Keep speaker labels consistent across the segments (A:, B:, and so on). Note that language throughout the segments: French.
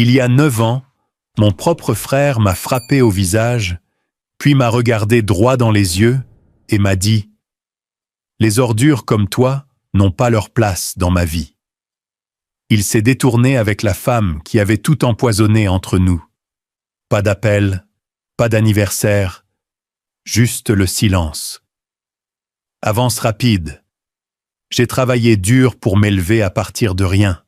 A: Il y a 9 ans, mon propre frère m'a frappé au visage, puis m'a regardé droit dans les yeux et m'a dit « Les ordures comme toi n'ont pas leur place dans ma vie. » Il s'est détourné avec la femme qui avait tout empoisonné entre nous. Pas d'appel, pas d'anniversaire, juste le silence. Avance rapide. J'ai travaillé dur pour m'élever à partir de rien.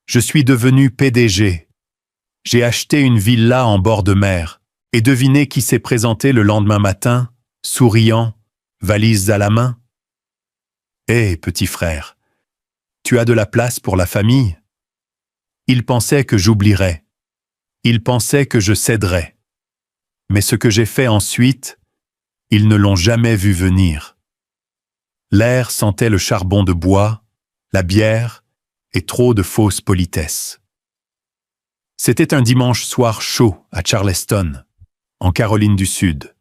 A: Je suis devenu PDG. J'ai acheté une villa en bord de mer. Et devinez qui s'est présenté le lendemain matin, souriant, valises à la main? Hé, petit frère, tu as de la place pour la famille? Il pensait que j'oublierais. Il pensait que je céderais. Mais ce que j'ai fait ensuite, ils ne l'ont jamais vu venir. L'air sentait le charbon de bois, la bière et trop de fausses politesses. C'était un dimanche soir chaud à Charleston, en Caroline du Sud.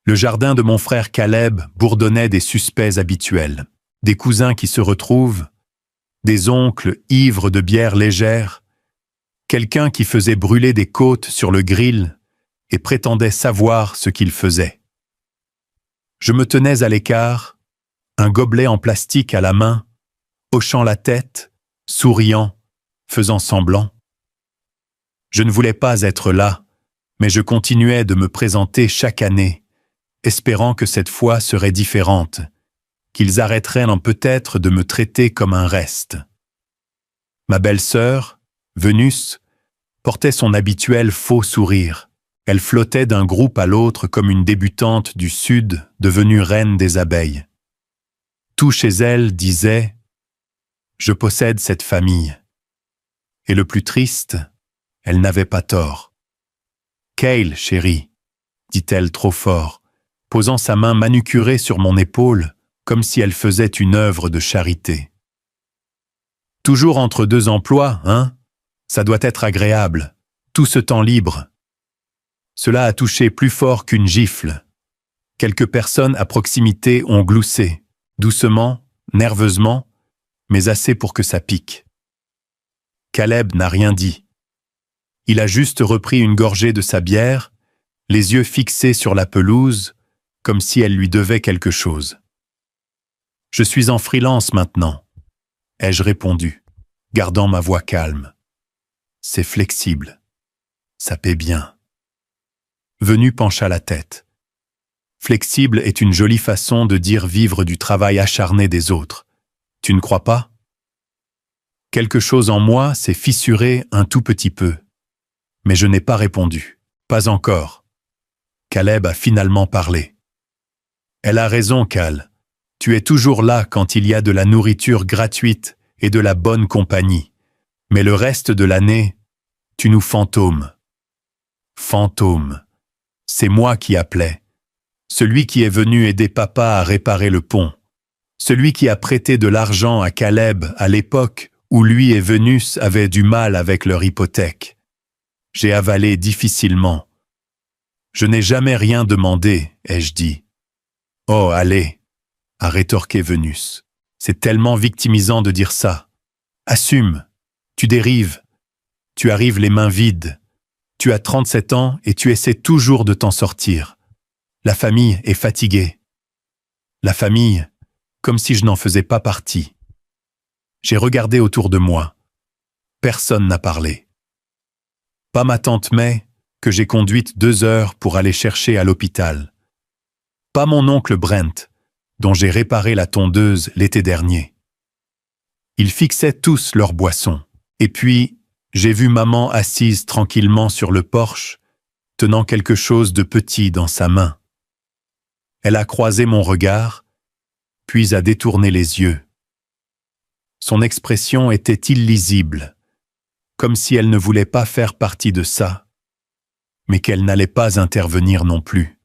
A: Le jardin de mon frère Caleb bourdonnait des suspects habituels, des cousins qui se retrouvent, des oncles ivres de bière légère, quelqu'un qui faisait brûler des côtes sur le grill et prétendait savoir ce qu'il faisait. Je me tenais à l'écart, un gobelet en plastique à la main, hochant la tête, souriant, faisant semblant. Je ne voulais pas être là, mais je continuais de me présenter chaque année, espérant que cette fois serait différente, qu'ils arrêteraient peut-être de me traiter comme un reste. Ma belle-sœur, Vénus, portait son habituel faux sourire. Elle flottait d'un groupe à l'autre comme une débutante du Sud devenue reine des abeilles. Tout chez elle disait « Je possède cette famille ». Et le plus triste, elle n'avait pas tort. « Cale, chérie », dit-elle trop fort, posant sa main manucurée sur mon épaule, comme si elle faisait une œuvre de charité. « Toujours entre 2 emplois, hein? Ça doit être agréable, tout ce temps libre. » Cela a touché plus fort qu'une gifle. Quelques personnes à proximité ont gloussé, doucement, nerveusement, mais assez pour que ça pique. Caleb n'a rien dit. Il a juste repris une gorgée de sa bière, les yeux fixés sur la pelouse, comme si elle lui devait quelque chose. « Je suis en freelance maintenant », ai-je répondu, gardant ma voix calme. « C'est flexible. Ça paie bien. » Venu pencha la tête. Flexible est une jolie façon de dire vivre du travail acharné des autres. Tu ne crois pas? Quelque chose en moi s'est fissuré un tout petit peu. Mais je n'ai pas répondu. Pas encore. Caleb a finalement parlé. Elle a raison, Cal. Tu es toujours là quand il y a de la nourriture gratuite et de la bonne compagnie. Mais le reste de l'année, tu nous fantômes. Fantôme. C'est moi qui appelais. Celui qui est venu aider papa à réparer le pont. Celui qui a prêté de l'argent à Caleb à l'époque où lui et Vénus avaient du mal avec leur hypothèque. J'ai avalé difficilement. Je n'ai jamais rien demandé, ai-je dit. Oh, allez, a rétorqué Vénus. C'est tellement victimisant de dire ça. Assume, tu dérives, tu arrives les mains vides. Tu as 37 ans et tu essaies toujours de t'en sortir. La famille est fatiguée. La famille, comme si je n'en faisais pas partie. J'ai regardé autour de moi. Personne n'a parlé. Pas ma tante May, que j'ai conduite 2 heures pour aller chercher à l'hôpital. Pas mon oncle Brent, dont j'ai réparé la tondeuse l'été dernier. Ils fixaient tous leurs boissons. Et puis, j'ai vu maman assise tranquillement sur le porche, tenant quelque chose de petit dans sa main. Elle a croisé mon regard, puis a détourné les yeux. Son expression était illisible, comme si elle ne voulait pas faire partie de ça, mais qu'elle n'allait pas intervenir non plus.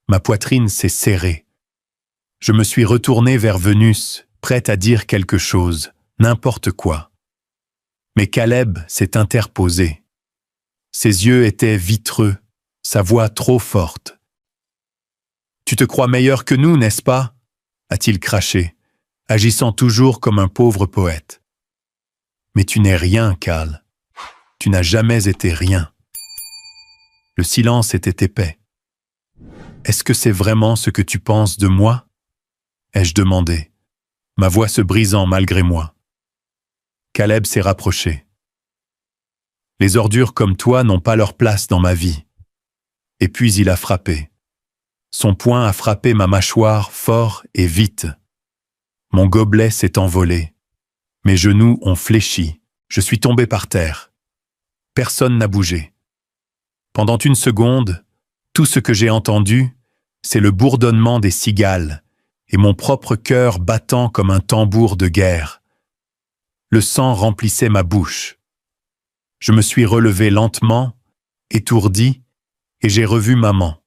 A: Ma poitrine s'est serrée. Je me suis retourné vers Vénus, prête à dire quelque chose, n'importe quoi. Mais Caleb s'est interposé. Ses yeux étaient vitreux, sa voix trop forte. « Tu te crois meilleur que nous, n'est-ce pas ?» a-t-il craché, agissant toujours comme un pauvre poète. Mais tu n'es rien, Cal. Tu n'as jamais été rien. Le silence était épais. Est-ce que c'est vraiment ce que tu penses de moi? Ai-je demandé, ma voix se brisant malgré moi. Caleb s'est rapproché. Les ordures comme toi n'ont pas leur place dans ma vie. Et puis il a frappé. Son poing a frappé ma mâchoire fort et vite. Mon gobelet s'est envolé. Mes genoux ont fléchi. Je suis tombé par terre. Personne n'a bougé. Pendant une seconde, tout ce que j'ai entendu, c'est le bourdonnement des cigales et mon propre cœur battant comme un tambour de guerre. Le sang remplissait ma bouche. Je me suis relevé lentement, étourdi, et j'ai revu maman.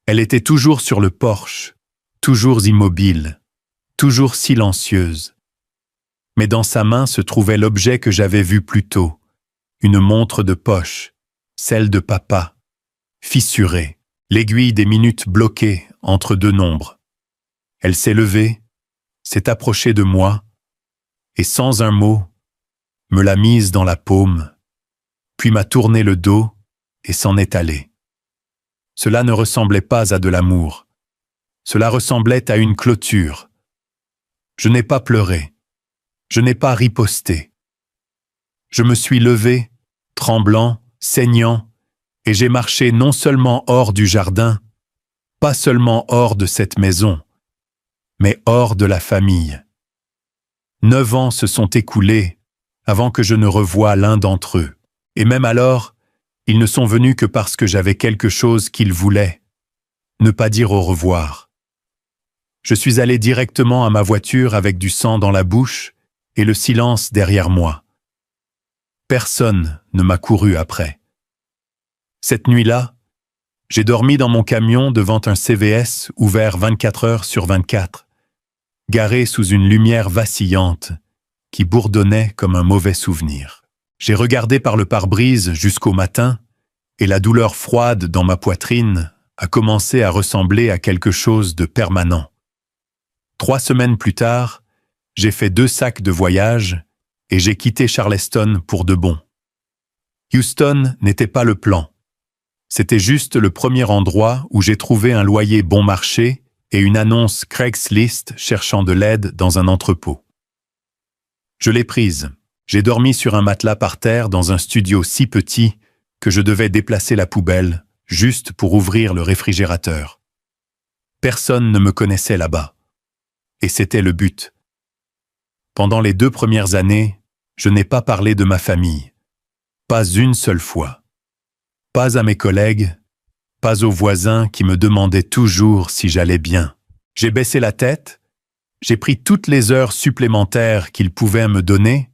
A: Elle était toujours sur le porche, toujours immobile, toujours silencieuse. Mais dans sa main se trouvait l'objet que j'avais vu plus tôt, une montre de poche, celle de papa, fissurée, l'aiguille des minutes bloquée entre deux nombres. Elle s'est levée, s'est approchée de moi, et sans un mot, me l'a mise dans la paume, puis m'a tourné le dos et s'en est allée. Cela ne ressemblait pas à de l'amour. Cela ressemblait à une clôture. Je n'ai pas pleuré. Je n'ai pas riposté. Je me suis levé, tremblant, saignant, et j'ai marché non seulement hors du jardin, pas seulement hors de cette maison, mais hors de la famille. 9 ans se sont écoulés avant que je ne revoie l'un d'entre eux. Et même alors, ils ne sont venus que parce que j'avais quelque chose qu'ils voulaient, ne pas dire au revoir. Je suis allé directement à ma voiture avec du sang dans la bouche et le silence derrière moi. Personne ne m'a couru après. Cette nuit-là, j'ai dormi dans mon camion devant un CVS ouvert 24 heures sur 24, garé sous une lumière vacillante qui bourdonnait comme un mauvais souvenir. J'ai regardé par le pare-brise jusqu'au matin et la douleur froide dans ma poitrine a commencé à ressembler à quelque chose de permanent. 3 semaines plus tard, j'ai fait 2 sacs de voyage et j'ai quitté Charleston pour de bon. Houston n'était pas le plan. C'était juste le premier endroit où j'ai trouvé un loyer bon marché et une annonce Craigslist cherchant de l'aide dans un entrepôt. Je l'ai prise. J'ai dormi sur un matelas par terre dans un studio si petit que je devais déplacer la poubelle juste pour ouvrir le réfrigérateur. Personne ne me connaissait là-bas. Et c'était le but. Pendant les 2 premières années, je n'ai pas parlé de ma famille. Pas une seule fois. Pas à mes collègues, pas aux voisins qui me demandaient toujours si j'allais bien. J'ai baissé la tête, j'ai pris toutes les heures supplémentaires qu'ils pouvaient me donner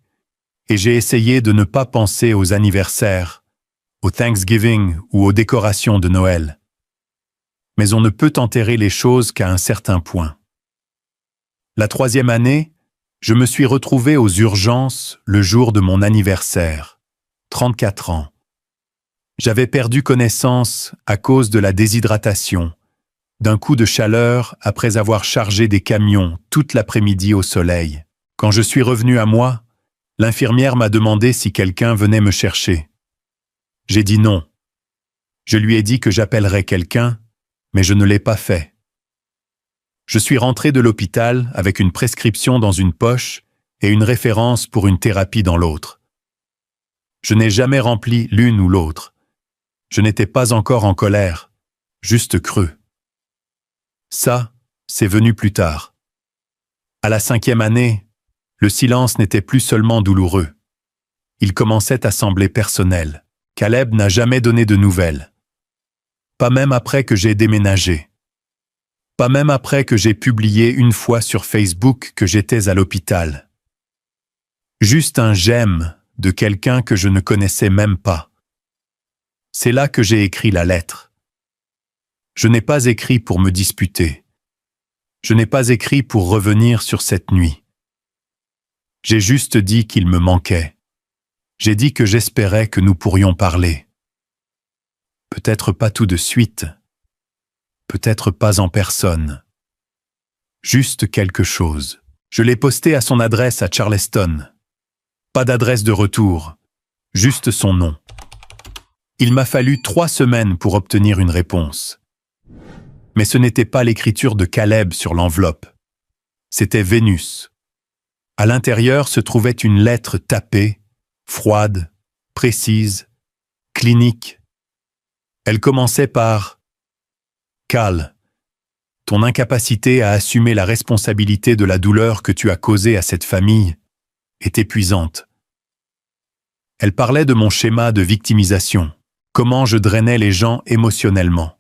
A: et j'ai essayé de ne pas penser aux anniversaires, au Thanksgiving ou aux décorations de Noël. Mais on ne peut enterrer les choses qu'à un certain point. La 3e année, je me suis retrouvé aux urgences le jour de mon anniversaire, 34 ans. J'avais perdu connaissance à cause de la déshydratation, d'un coup de chaleur après avoir chargé des camions toute l'après-midi au soleil. Quand je suis revenu à moi, l'infirmière m'a demandé si quelqu'un venait me chercher. J'ai dit non. Je lui ai dit que j'appellerais quelqu'un, mais je ne l'ai pas fait. Je suis rentré de l'hôpital avec une prescription dans une poche et une référence pour une thérapie dans l'autre. Je n'ai jamais rempli l'une ou l'autre. Je n'étais pas encore en colère, juste creux. Ça, c'est venu plus tard. À la 5e année, le silence n'était plus seulement douloureux. Il commençait à sembler personnel. Caleb n'a jamais donné de nouvelles. Pas même après que j'ai déménagé. Pas même après que j'ai publié une fois sur Facebook que j'étais à l'hôpital. Juste un j'aime de quelqu'un que je ne connaissais même pas. C'est là que j'ai écrit la lettre. Je n'ai pas écrit pour me disputer. Je n'ai pas écrit pour revenir sur cette nuit. J'ai juste dit qu'il me manquait. J'ai dit que j'espérais que nous pourrions parler. Peut-être pas tout de suite. Peut-être pas en personne. Juste quelque chose. Je l'ai posté à son adresse à Charleston. Pas d'adresse de retour, juste son nom. Il m'a fallu 3 semaines pour obtenir une réponse. Mais ce n'était pas l'écriture de Caleb sur l'enveloppe. C'était Vénus. À l'intérieur se trouvait une lettre tapée, froide, précise, clinique. Elle commençait par « Cal, ton incapacité à assumer la responsabilité de la douleur que tu as causée à cette famille est épuisante. » Elle parlait de mon schéma de victimisation, comment je drainais les gens émotionnellement,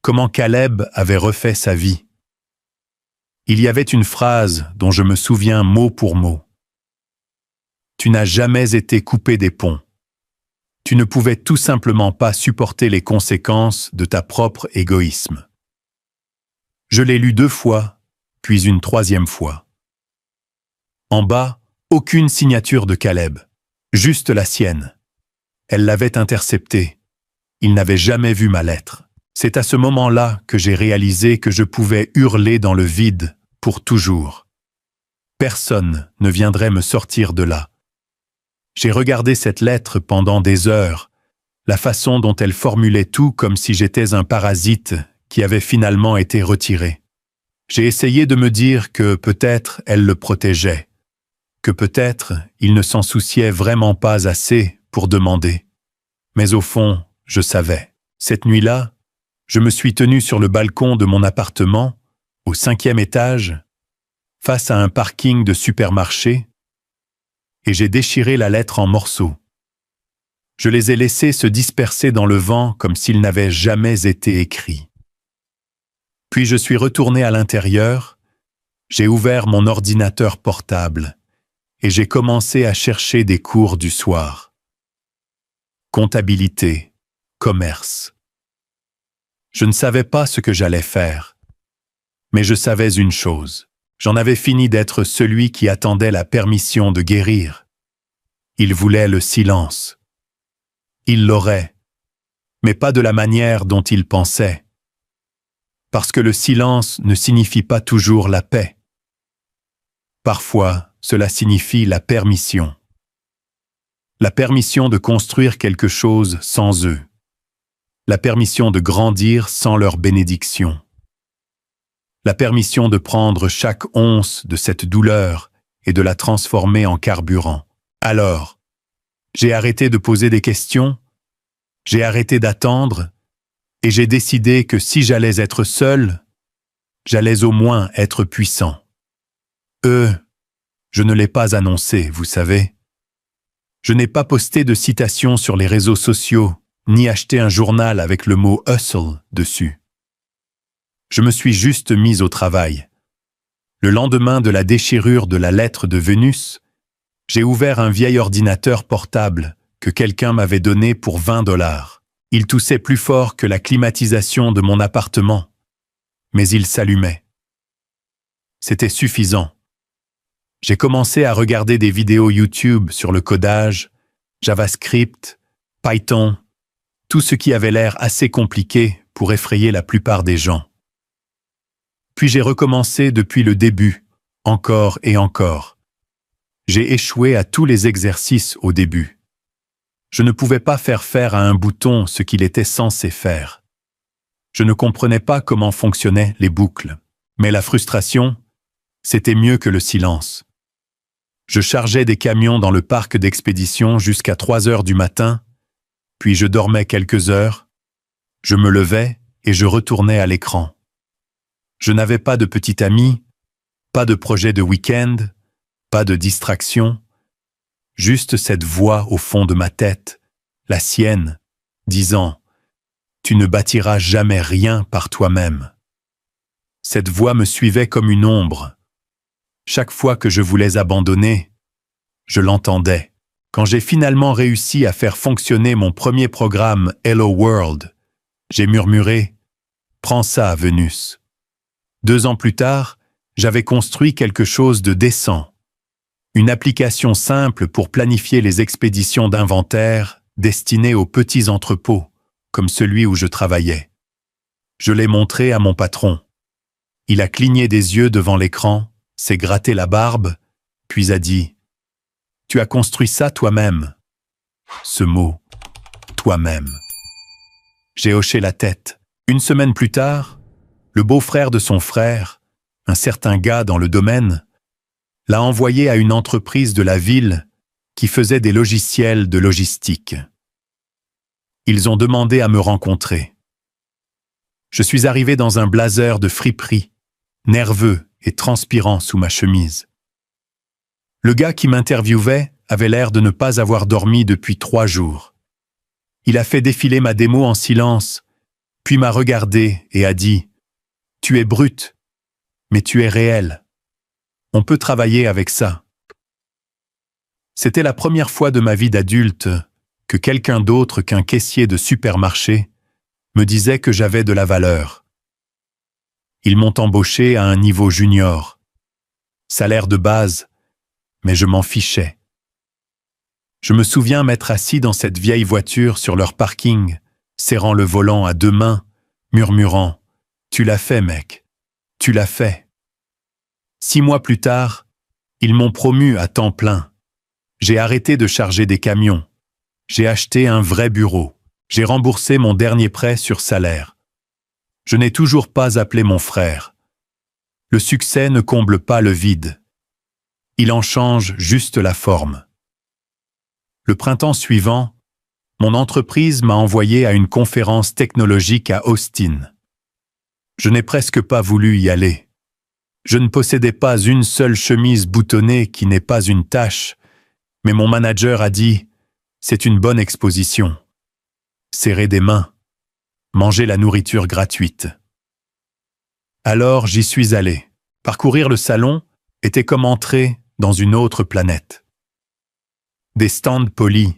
A: comment Caleb avait refait sa vie. Il y avait une phrase dont je me souviens mot pour mot. « Tu n'as jamais été coupé des ponts. Tu ne pouvais tout simplement pas supporter les conséquences de ta propre égoïsme. » Je l'ai lu 2 fois, puis une 3e fois. En bas, aucune signature de Caleb, juste la sienne. Elle l'avait interceptée. Il n'avait jamais vu ma lettre. C'est à ce moment-là que j'ai réalisé que je pouvais hurler dans le vide pour toujours. Personne ne viendrait me sortir de là. J'ai regardé cette lettre pendant des heures, la façon dont elle formulait tout comme si j'étais un parasite qui avait finalement été retiré. J'ai essayé de me dire que peut-être elle le protégeait, que peut-être il ne s'en souciait vraiment pas assez pour demander. Mais au fond, je savais. Cette nuit-là, je me suis tenu sur le balcon de mon appartement, au 5e étage, face à un parking de supermarché, et j'ai déchiré la lettre en morceaux. Je les ai laissés se disperser dans le vent comme s'ils n'avaient jamais été écrits. Puis je suis retourné à l'intérieur, j'ai ouvert mon ordinateur portable et j'ai commencé à chercher des cours du soir. Comptabilité, commerce. Je ne savais pas ce que j'allais faire, mais je savais une chose. J'en avais fini d'être celui qui attendait la permission de guérir. Il voulait le silence. Il l'aurait, mais pas de la manière dont il pensait. Parce que le silence ne signifie pas toujours la paix. Parfois, cela signifie la permission. La permission de construire quelque chose sans eux. La permission de grandir sans leur bénédiction. La permission de prendre chaque once de cette douleur et de la transformer en carburant. Alors, j'ai arrêté de poser des questions, j'ai arrêté d'attendre, et j'ai décidé que si j'allais être seul, j'allais au moins être puissant. Je ne l'ai pas annoncé, vous savez. Je n'ai pas posté de citation sur les réseaux sociaux, ni acheté un journal avec le mot « hustle » dessus. Je me suis juste mis au travail. Le lendemain de la déchirure de la lettre de Vénus, j'ai ouvert un vieil ordinateur portable que quelqu'un m'avait donné pour 20 $. Il toussait plus fort que la climatisation de mon appartement, mais il s'allumait. C'était suffisant. J'ai commencé à regarder des vidéos YouTube sur le codage, JavaScript, Python, tout ce qui avait l'air assez compliqué pour effrayer la plupart des gens. Puis j'ai recommencé depuis le début, encore et encore. J'ai échoué à tous les exercices au début. Je ne pouvais pas faire à un bouton ce qu'il était censé faire. Je ne comprenais pas comment fonctionnaient les boucles. Mais la frustration, c'était mieux que le silence. Je chargeais des camions dans le parc d'expédition jusqu'à 3 heures du matin, puis je dormais quelques heures, je me levais et je retournais à l'écran. Je n'avais pas de petit ami, pas de projet de week-end, pas de distraction, juste cette voix au fond de ma tête, la sienne, disant « Tu ne bâtiras jamais rien par toi-même ». Cette voix me suivait comme une ombre. Chaque fois que je voulais abandonner, je l'entendais. Quand j'ai finalement réussi à faire fonctionner mon premier programme Hello World, j'ai murmuré « Prends ça, Vénus ». 2 ans plus tard, j'avais construit quelque chose de décent. Une application simple pour planifier les expéditions d'inventaire destinées aux petits entrepôts, comme celui où je travaillais. Je l'ai montré à mon patron. Il a cligné des yeux devant l'écran, s'est gratté la barbe, puis a dit « Tu as construit ça toi-même. Ce mot, toi-même. J'ai hoché la tête. Une semaine plus tard, le beau-frère de son frère, un certain gars dans le domaine, l'a envoyé à une entreprise de la ville qui faisait des logiciels de logistique. Ils ont demandé à me rencontrer. Je suis arrivé dans un blazer de friperie, nerveux et transpirant sous ma chemise. Le gars qui m'interviewait avait l'air de ne pas avoir dormi depuis 3 jours. Il a fait défiler ma démo en silence, puis m'a regardé et a dit « Tu es brute, mais tu es réelle. On peut travailler avec ça. » C'était la première fois de ma vie d'adulte que quelqu'un d'autre qu'un caissier de supermarché me disait que j'avais de la valeur. Ils m'ont embauché à un niveau junior. Salaire de base, mais je m'en fichais. Je me souviens m'être assis dans cette vieille voiture sur leur parking, serrant le volant à 2 mains, murmurant « Tu l'as fait, mec, tu l'as fait. » 6 mois plus tard, ils m'ont promu à temps plein. J'ai arrêté de charger des camions. J'ai acheté un vrai bureau. J'ai remboursé mon dernier prêt sur salaire. Je n'ai toujours pas appelé mon frère. Le succès ne comble pas le vide. Il en change juste la forme. Le printemps suivant, mon entreprise m'a envoyé à une conférence technologique à Austin. Je n'ai presque pas voulu y aller. Je ne possédais pas une seule chemise boutonnée qui n'ait pas une tache, mais mon manager a dit « C'est une bonne exposition. » Serrer des mains, manger la nourriture gratuite. Alors j'y suis allé. Parcourir le salon était comme entrer dans une autre planète. Des stands polis,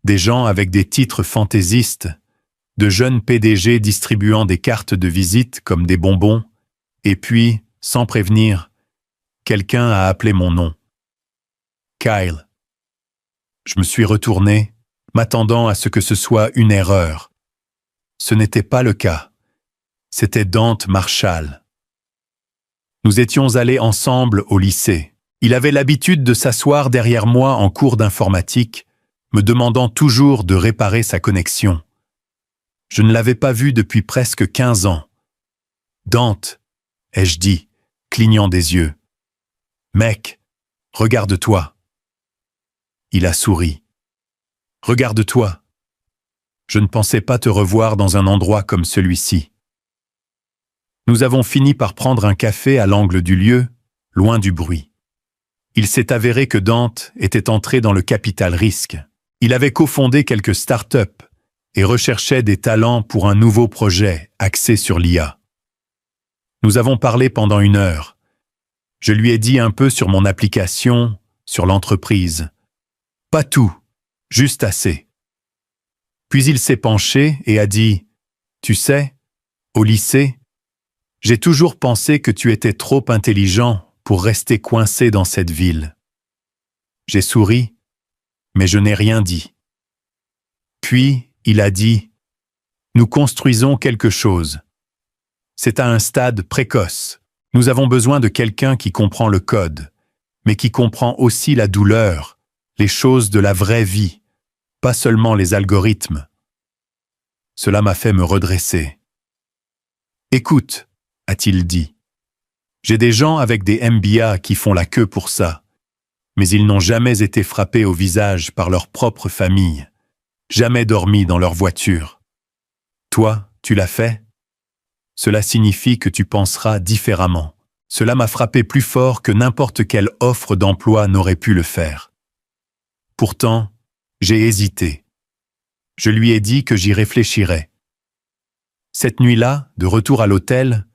A: des gens avec des titres fantaisistes, de jeunes PDG distribuant des cartes de visite comme des bonbons, et puis, sans prévenir, quelqu'un a appelé mon nom. Kyle. Je me suis retourné, m'attendant à ce que ce soit une erreur. Ce n'était pas le cas. C'était Dante Marshall. Nous étions allés ensemble au lycée. Il avait l'habitude de s'asseoir derrière moi en cours d'informatique, me demandant toujours de réparer sa connexion. Je ne l'avais pas vu depuis presque 15 ans. « Dante », ai-je dit, clignant des yeux. « Mec, regarde-toi. » Il a souri. « Regarde-toi. Je ne pensais pas te revoir dans un endroit comme celui-ci. » Nous avons fini par prendre un café à l'angle du lieu, loin du bruit. Il s'est avéré que Dante était entré dans le capital risque. Il avait cofondé quelques startups et recherchait des talents pour un nouveau projet axé sur l'IA. Nous avons parlé pendant 1 heure. Je lui ai dit un peu sur mon application, sur l'entreprise. Pas tout, juste assez. Puis il s'est penché et a dit « Tu sais, au lycée, j'ai toujours pensé que tu étais trop intelligent pour rester coincé dans cette ville. » J'ai souri, mais je n'ai rien dit. Puis il a dit « Nous construisons quelque chose. C'est à un stade précoce. Nous avons besoin de quelqu'un qui comprend le code, mais qui comprend aussi la douleur, les choses de la vraie vie, pas seulement les algorithmes. » Cela m'a fait me redresser. « Écoute, » a-t-il dit, « j'ai des gens avec des MBA qui font la queue pour ça, mais ils n'ont jamais été frappés au visage par leur propre famille, jamais dormi dans leur voiture. Toi, tu l'as fait ? Cela signifie que tu penseras différemment. Cela m'a frappé plus fort que n'importe quelle offre d'emploi n'aurait pu le faire. Pourtant, j'ai hésité. Je lui ai dit que j'y réfléchirais. Cette nuit-là, de retour à l'hôtel,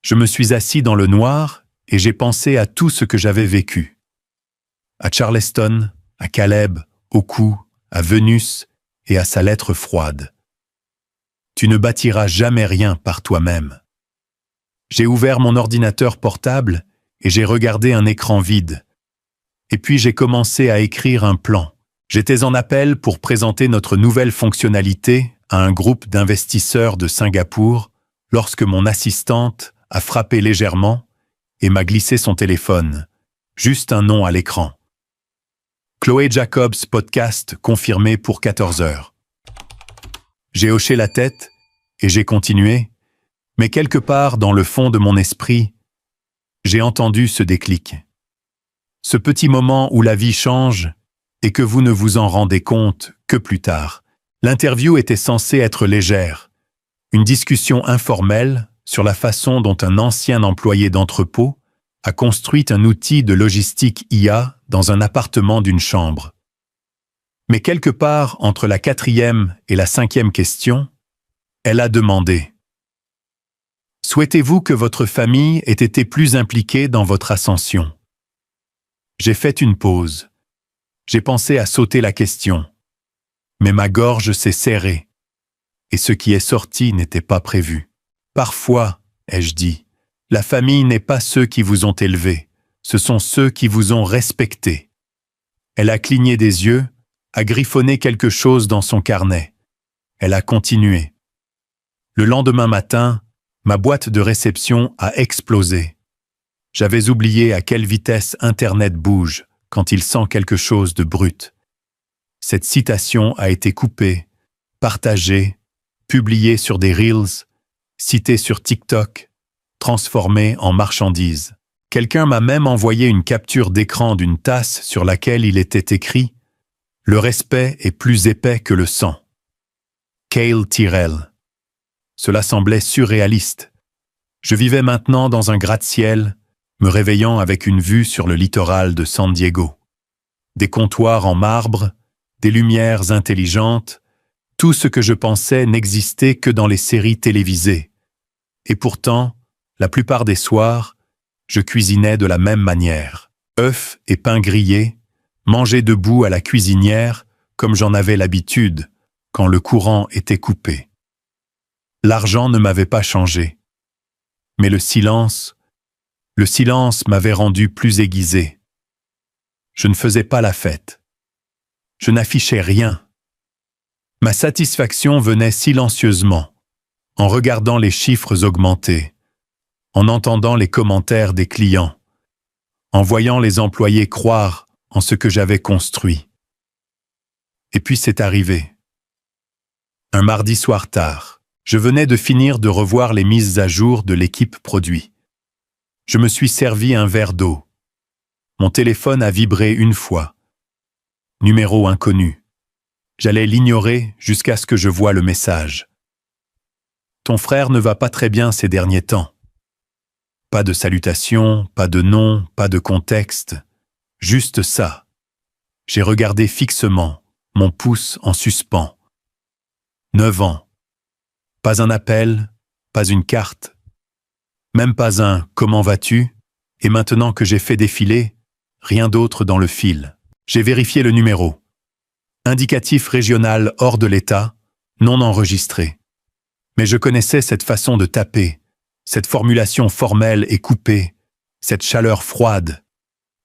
A: je me suis assis dans le noir et j'ai pensé à tout ce que j'avais vécu. À Charleston, à Caleb, au cou, à Vénus et à sa lettre froide. Tu ne bâtiras jamais rien par toi-même. J'ai ouvert mon ordinateur portable et j'ai regardé un écran vide. Et puis j'ai commencé à écrire un plan. J'étais en appel pour présenter notre nouvelle fonctionnalité à un groupe d'investisseurs de Singapour lorsque mon assistante a frappé légèrement et m'a glissé son téléphone, juste un nom à l'écran. Chloé Jacobs podcast confirmé pour 14 heures. J'ai hoché la tête et j'ai continué, mais quelque part dans le fond de mon esprit, j'ai entendu ce déclic. Ce petit moment où la vie change et que vous ne vous en rendez compte que plus tard. L'interview était censée être légère, une discussion informelle sur la façon dont un ancien employé d'entrepôt a construit un outil de logistique IA dans un appartement d'une chambre. Mais quelque part entre la 4e et la 5e question, elle a demandé « Souhaitez-vous que votre famille ait été plus impliquée dans votre ascension ?» J'ai fait une pause. J'ai pensé à sauter la question. Mais ma gorge s'est serrée. Et ce qui est sorti n'était pas prévu. Parfois, ai-je dit, la famille n'est pas ceux qui vous ont élevé, ce sont ceux qui vous ont respecté. Elle a cligné des yeux, a griffonné quelque chose dans son carnet. Elle a continué. Le lendemain matin, ma boîte de réception a explosé. J'avais oublié à quelle vitesse Internet bouge quand il sent quelque chose de brut. Cette citation a été coupée, partagée, publiée sur des Reels, citée sur TikTok, transformée en marchandise. Quelqu'un m'a même envoyé une capture d'écran d'une tasse sur laquelle il était écrit « Le respect est plus épais que le sang ». Cale Tyrell. Cela semblait surréaliste. Je vivais maintenant dans un gratte-ciel, me réveillant avec une vue sur le littoral de San Diego. Des comptoirs en marbre, des lumières intelligentes, tout ce que je pensais n'existait que dans les séries télévisées. Et pourtant, la plupart des soirs, je cuisinais de la même manière. Œufs et pain grillés, mangés debout à la cuisinière comme j'en avais l'habitude quand le courant était coupé. L'argent ne m'avait pas changé. Mais le silence m'avait rendu plus aiguisé. Je ne faisais pas la fête. Je n'affichais rien. Ma satisfaction venait silencieusement, en regardant les chiffres augmenter, en entendant les commentaires des clients, en voyant les employés croire en ce que j'avais construit. Et puis c'est arrivé. Un mardi soir tard, je venais de finir de revoir les mises à jour de l'équipe produit. Je me suis servi un verre d'eau. Mon téléphone a vibré une fois. Numéro inconnu. J'allais l'ignorer jusqu'à ce que je voie le message. Ton frère ne va pas très bien ces derniers temps. Pas de salutation, pas de nom, pas de contexte. Juste ça. J'ai regardé fixement, mon pouce en suspens. 9 ans. Pas un appel, pas une carte. Même pas un « comment vas-tu » et maintenant que j'ai fait défiler, rien d'autre dans le fil. J'ai vérifié le numéro. Indicatif régional hors de l'État, non enregistré. Mais je connaissais cette façon de taper, cette formulation formelle et coupée, cette chaleur froide.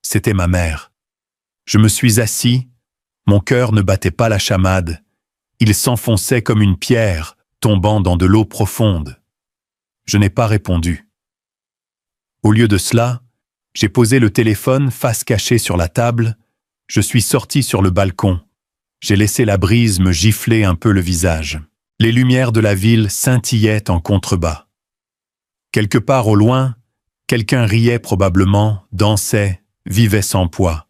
A: C'était ma mère. Je me suis assis, mon cœur ne battait pas la chamade. Il s'enfonçait comme une pierre, tombant dans de l'eau profonde. Je n'ai pas répondu. Au lieu de cela, j'ai posé le téléphone face cachée sur la table, je suis sorti sur le balcon. J'ai laissé la brise me gifler un peu le visage. Les lumières de la ville scintillaient en contrebas. Quelque part au loin, quelqu'un riait probablement, dansait, vivait sans poids.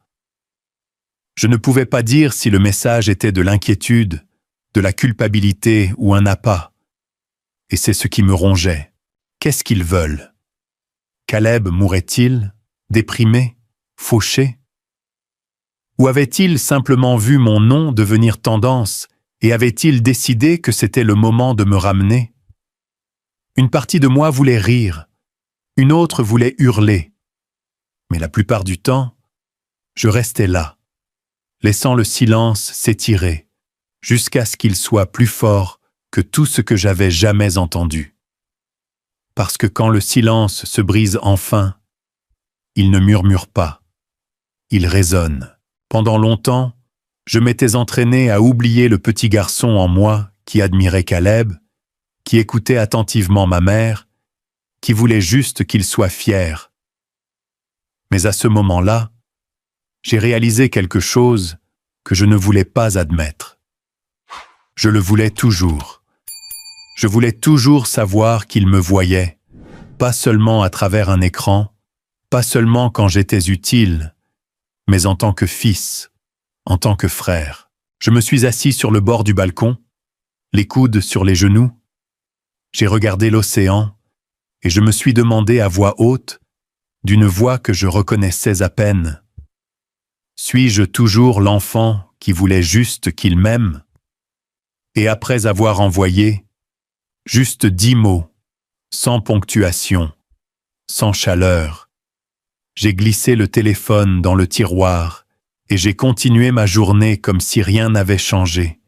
A: Je ne pouvais pas dire si le message était de l'inquiétude, de la culpabilité ou un appât. Et c'est ce qui me rongeait. Qu'est-ce qu'ils veulent ? Caleb mourrait-il, déprimé, fauché ? Ou avait-il simplement vu mon nom devenir tendance et avait-il décidé que c'était le moment de me ramener ? Une partie de moi voulait rire, une autre voulait hurler. Mais la plupart du temps, je restais là, laissant le silence s'étirer, jusqu'à ce qu'il soit plus fort que tout ce que j'avais jamais entendu. Parce que quand le silence se brise enfin, il ne murmure pas, il résonne. Pendant longtemps, je m'étais entraîné à oublier le petit garçon en moi qui admirait Caleb, qui écoutait attentivement ma mère, qui voulait juste qu'il soit fier. Mais à ce moment-là, j'ai réalisé quelque chose que je ne voulais pas admettre. Je le voulais toujours. Je voulais toujours savoir qu'il me voyait, pas seulement à travers un écran, pas seulement quand j'étais utile, mais en tant que fils, en tant que frère. Je me suis assis sur le bord du balcon, les coudes sur les genoux. J'ai regardé l'océan et je me suis demandé à voix haute, d'une voix que je reconnaissais à peine. Suis-je toujours l'enfant qui voulait juste qu'il m'aime? Et après avoir envoyé juste 10 mots, sans ponctuation, sans chaleur, j'ai glissé le téléphone dans le tiroir et j'ai continué ma journée comme si rien n'avait changé.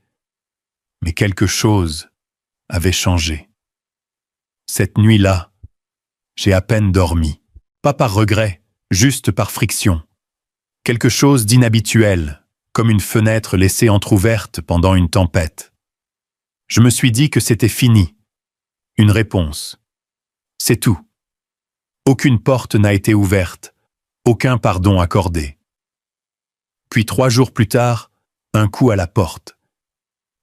A: Mais quelque chose avait changé. Cette nuit-là, j'ai à peine dormi. Pas par regret, juste par friction. Quelque chose d'inhabituel, comme une fenêtre laissée entr'ouverte pendant une tempête. Je me suis dit que c'était fini. Une réponse. C'est tout. Aucune porte n'a été ouverte, aucun pardon accordé. Puis 3 jours plus tard, un coup à la porte.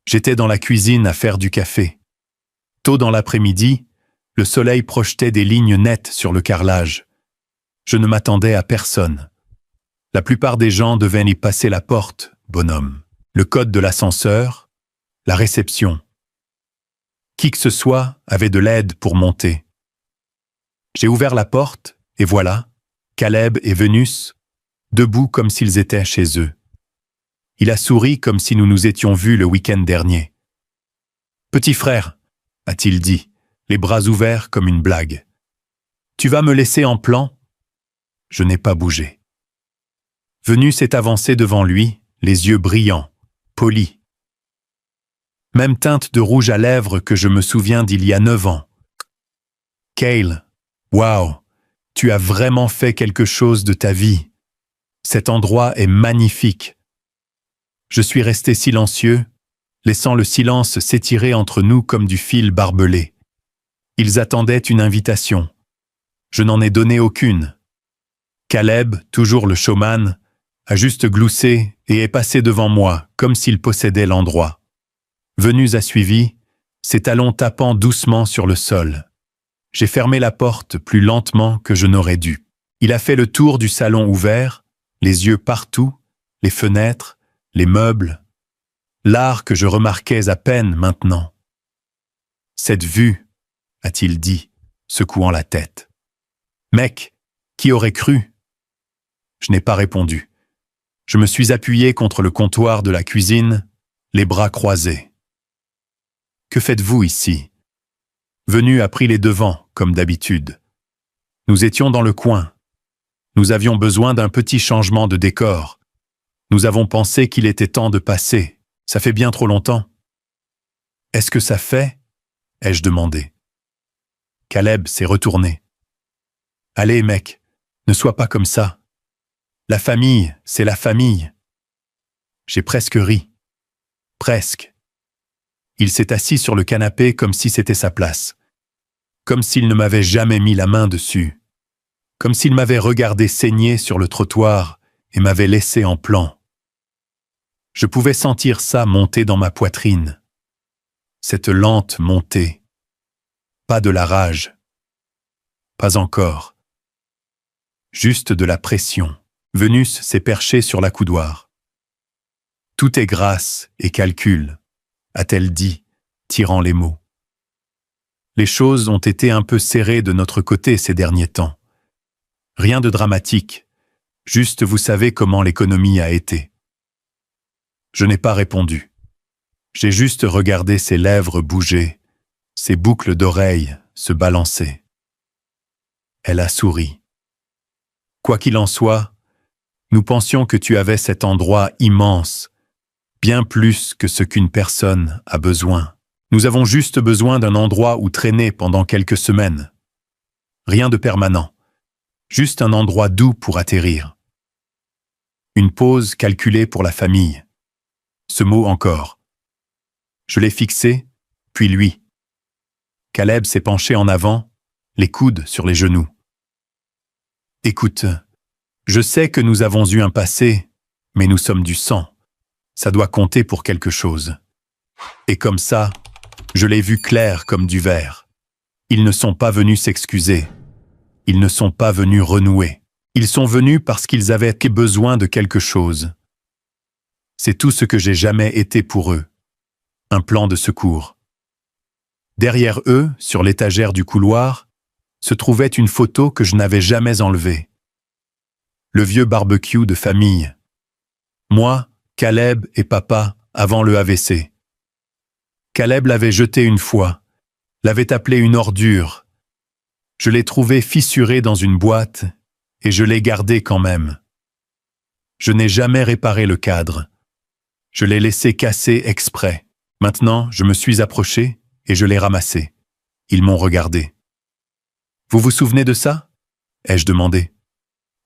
A: J'étais dans la cuisine à faire du café. Tôt dans l'après-midi, le soleil projetait des lignes nettes sur le carrelage. Je ne m'attendais à personne. La plupart des gens devaient y passer la porte, bonhomme. Le code de l'ascenseur, la réception. Qui que ce soit avait de l'aide pour monter. J'ai ouvert la porte, et voilà, Caleb et Vénus, debout comme s'ils étaient chez eux. Il a souri comme si nous nous étions vus le week-end dernier. « Petit frère », a-t-il dit, les bras ouverts comme une blague. « Tu vas me laisser en plan ?» Je n'ai pas bougé. Vénus est avancée devant lui, les yeux brillants, polis. Même teinte de rouge à lèvres que je me souviens d'il y a 9 ans. « Cale, waouh, tu as vraiment fait quelque chose de ta vie. Cet endroit est magnifique. » Je suis resté silencieux, laissant le silence s'étirer entre nous comme du fil barbelé. Ils attendaient une invitation. Je n'en ai donné aucune. Caleb, toujours le showman, a juste gloussé et est passé devant moi, comme s'il possédait l'endroit. Vénus a suivi, ses talons tapant doucement sur le sol. J'ai fermé la porte plus lentement que je n'aurais dû. Il a fait le tour du salon ouvert, les yeux partout, les fenêtres, les meubles, l'art que je remarquais à peine maintenant. « Cette vue », a-t-il dit, secouant la tête. « Mec, qui aurait cru ?» Je n'ai pas répondu. Je me suis appuyé contre le comptoir de la cuisine, les bras croisés. « Que faites-vous ici ?» Vénus a pris les devants, comme d'habitude. Nous étions dans le coin. Nous avions besoin d'un petit changement de décor. Nous avons pensé qu'il était temps de passer. Ça fait bien trop longtemps. « Est-ce que ça fait ?» ai-je demandé. Caleb s'est retourné. « Allez, mec, ne sois pas comme ça. La famille, c'est la famille. » J'ai presque ri. Presque. Il s'est assis sur le canapé comme si c'était sa place. Comme s'il ne m'avait jamais mis la main dessus. Comme s'il m'avait regardé saigner sur le trottoir et m'avait laissé en plan. Je pouvais sentir ça monter dans ma poitrine. Cette lente montée. Pas de la rage. Pas encore. Juste de la pression. Vénus s'est perchée sur l'accoudoir. « Tout est grâce et calcul », a-t-elle dit, tirant les mots. Les choses ont été un peu serrées de notre côté ces derniers temps. Rien de dramatique, juste vous savez comment l'économie a été. Je n'ai pas répondu. J'ai juste regardé ses lèvres bouger, ses boucles d'oreilles se balancer. Elle a souri. Quoi qu'il en soit, nous pensions que tu avais cet endroit immense, bien plus que ce qu'une personne a besoin. Nous avons juste besoin d'un endroit où traîner pendant quelques semaines. Rien de permanent, juste un endroit doux pour atterrir. Une pause calculée pour la famille. Ce mot encore. Je l'ai fixé, puis lui. Caleb s'est penché en avant, les coudes sur les genoux. « Écoute, Je sais que nous avons eu un passé, mais nous sommes du sang. Ça doit compter pour quelque chose. Et comme ça, je l'ai vu clair comme du verre. Ils ne sont pas venus s'excuser. Ils ne sont pas venus renouer. Ils sont venus parce qu'ils avaient besoin de quelque chose. C'est tout ce que j'ai jamais été pour eux. Un plan de secours. Derrière eux, sur l'étagère du couloir, se trouvait une photo que je n'avais jamais enlevée. Le vieux barbecue de famille. Moi, Caleb et papa, avant le AVC. Caleb l'avait jeté une fois, l'avait appelé une ordure. Je l'ai trouvé fissuré dans une boîte et je l'ai gardé quand même. Je n'ai jamais réparé le cadre. Je l'ai laissé casser exprès. Maintenant, je me suis approché et je l'ai ramassé. Ils m'ont regardé. « Vous vous souvenez de ça ?» ai-je demandé.